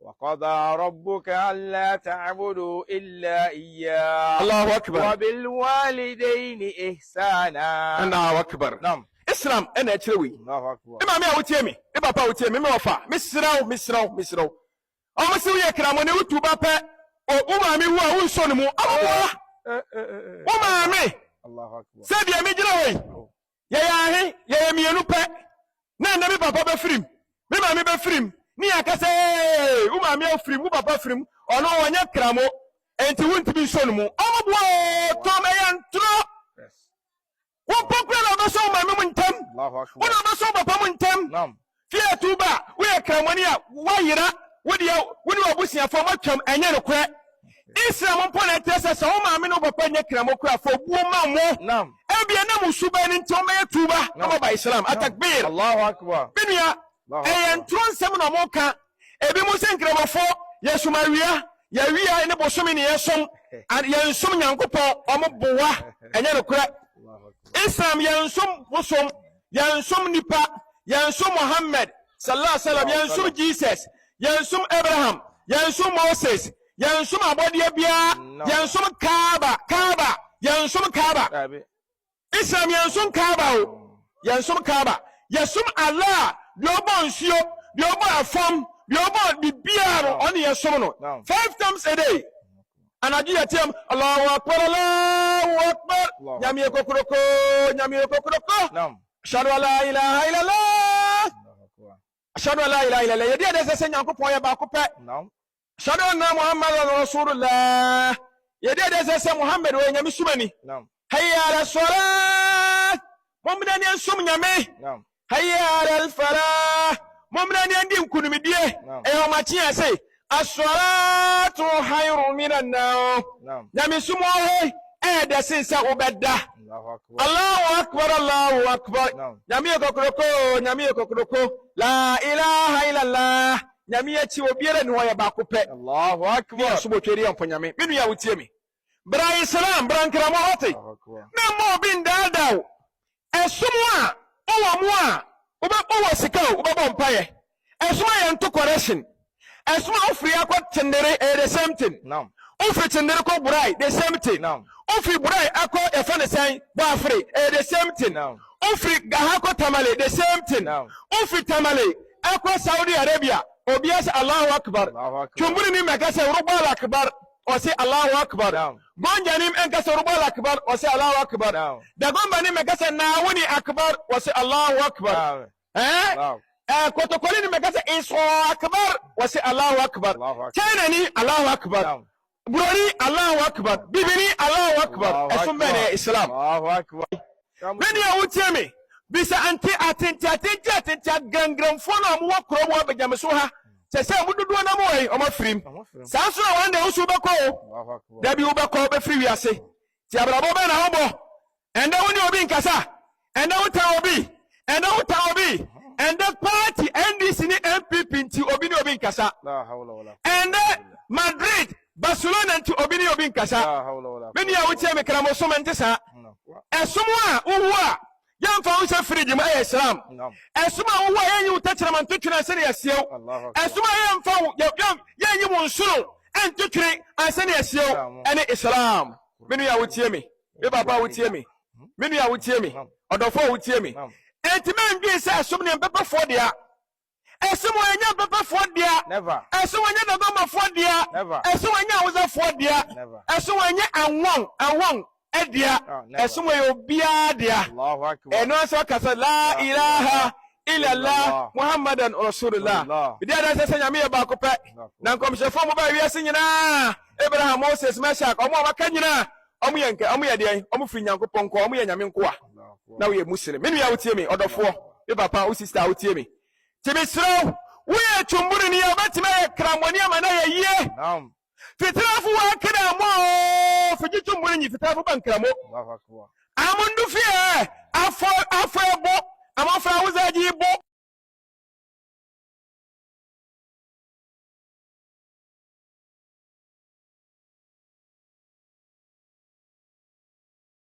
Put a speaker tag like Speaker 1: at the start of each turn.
Speaker 1: وقضى ربك ألا تعبدوا إلا إياه
Speaker 2: الله أكبر
Speaker 1: وبالوالدين إحسانا.
Speaker 2: الله أكبر.
Speaker 1: نعم.
Speaker 2: Islam أنا أتروي.
Speaker 1: الله أكبر.
Speaker 2: إما مي أوتيمي إما با أوتيمي ما وفا مسراو أما سوي كراموني وتوبا با أو مي هو أوصونمو أما مي
Speaker 1: الله أكبر.
Speaker 2: سبي أمي جلوي يا مينو با نانا مي بابا بفريم مي بفريم ni akase uma me ofrim papa frim ono wanya kramo enti wunti bi so no mu omo to me yantro wo pokra na ba so ma me muntem
Speaker 1: Allahu akbar
Speaker 2: wo na ba so papa muntem
Speaker 1: nam
Speaker 2: fie tuba wo ye kramo ni a wo yira wo de wo ni obusia fo matwam enye no kre Islam mpo na tese so ma me no papa nye kramo kra fo bu ma mo
Speaker 1: nam
Speaker 2: ebia na musuba ni nti o me tuba no ba Islam atakbir
Speaker 1: Allahu akbar
Speaker 2: binia ntron na moka ebi mo senkremofo yesumawia ya wia ne bosomi ne yesom yensom nyankopon omobowa enye no kura Islam yensom bosom yensom nipa yensom Muhammad sallallahu alaihi wasallam yensom Jesus yensom Abraham yensom Moses yensom abodie bia yensom Kaaba yensom Kaaba Islam yensom Kaaba yensom Kaaba yensom Allah Yobo nsio, yobo afam, yobo bibiaro on yesom no. 5 times a day. Anaji yatem Allahu akbar Allahu akbar. Nyami kokroko.
Speaker 1: Naam.
Speaker 2: Ashhadu an la ilaha illallah. Ashhadu an la ilaha illallah. Yedi ade se nyankopon ya ba ko pe.
Speaker 1: Naam.
Speaker 2: Ashhadu anna Muhammadan rasulullah. Yedi ade se Muhammad we nyami sumani.
Speaker 1: Naam.
Speaker 2: Hayya ala salat. Muhammad yan sum nyame.
Speaker 1: Naam.
Speaker 2: Hayya al-falah mumna ni andi nkunumidie machi ase as-salatu khayrun minan nawm nyame sumo de sensa obeda Allahu akbar nyame kokroko la ilaha illallah nyame achi obiere ni hoye ba ko pe
Speaker 1: Allahu akbar
Speaker 2: subo tweri ampo nyame minu ya wotie mi bra Islam bra nkramo hote na mo bin dadaw esumwa owo mu a owo sika obo mpaye esuma ye nto correction esuma ofri akwa tendere the same thing
Speaker 1: naam
Speaker 2: ofri tendere ko burai the same thing
Speaker 1: naam
Speaker 2: ofri burai akwa efa ne san ba afri the same thing
Speaker 1: naam
Speaker 2: ofri gaha ko tamale the same thing
Speaker 1: naam
Speaker 2: ofri tamale akwa Saudi Arabia obias Allahu akbar chumburi ni mekase rubal akbar o say Allahu akbar gonja ni enkase rubal akbar o say Allahu akbar da gomba ni mekase na woni akbar o say Allahu akbar kotokoli ni mekase iso akbar o say Allahu akbar china ni Allahu akbar buroni Allahu akbar bibini Allahu akbar esumene Islam
Speaker 1: Allahu akbar
Speaker 2: meni ya utiemi bisa anti atenti gangram fono amwo kromo abejameso ha sese mududu na mo yi omo firim sanso na wande usu beko da bi ubeko be firi wiase ti abrabo be na hobo ende woni obi nkasa ende uta obi ende party NDC ni MPP nti obi ni obi nkasa
Speaker 1: la hawla wala
Speaker 2: ende Madrid Barcelona nti obi ni obi nkasa
Speaker 1: la hawla wala
Speaker 2: meni ya wutie me kramo so mentesa esomwa uwa yamfa wo se friji ma Islam esuma wo yanyi utachira mantutuna sene yasiew esuma yamfa yanyi wonsuro entuturi asene yasiew ene Islam menu ya wotie me e baba wotie me menu ya wotie me odofo wotie me entimen bi se esum ne mbepefo dia esum wanya mbepefo dia
Speaker 1: never
Speaker 2: esum wanya dogoma fo dia
Speaker 1: never
Speaker 2: esum wanya awuza fo dia esum wanya anwon edia esumwe obia dia
Speaker 1: Allahu akbar
Speaker 2: eno so kasa la ilaha illallah Muhammadan rasulullah bidia da sese nyame ba ko pe na nkomshefo mo ba wiase nyina Abraham Moses Meshach omo abaka nyina omo yenke omo yede omo firi nyankopon ko omo nyame nko a na we muslim menu ya wotie me odofo e papa o sister wotie me tibisro we chumburi ni abati me kramoni amana ye
Speaker 1: naam
Speaker 2: fitrafu wa kada mo fijitu mbuni fitrafu bankramo
Speaker 1: Allahu akbar
Speaker 2: amundu fie afo ebo amafa uzaji bo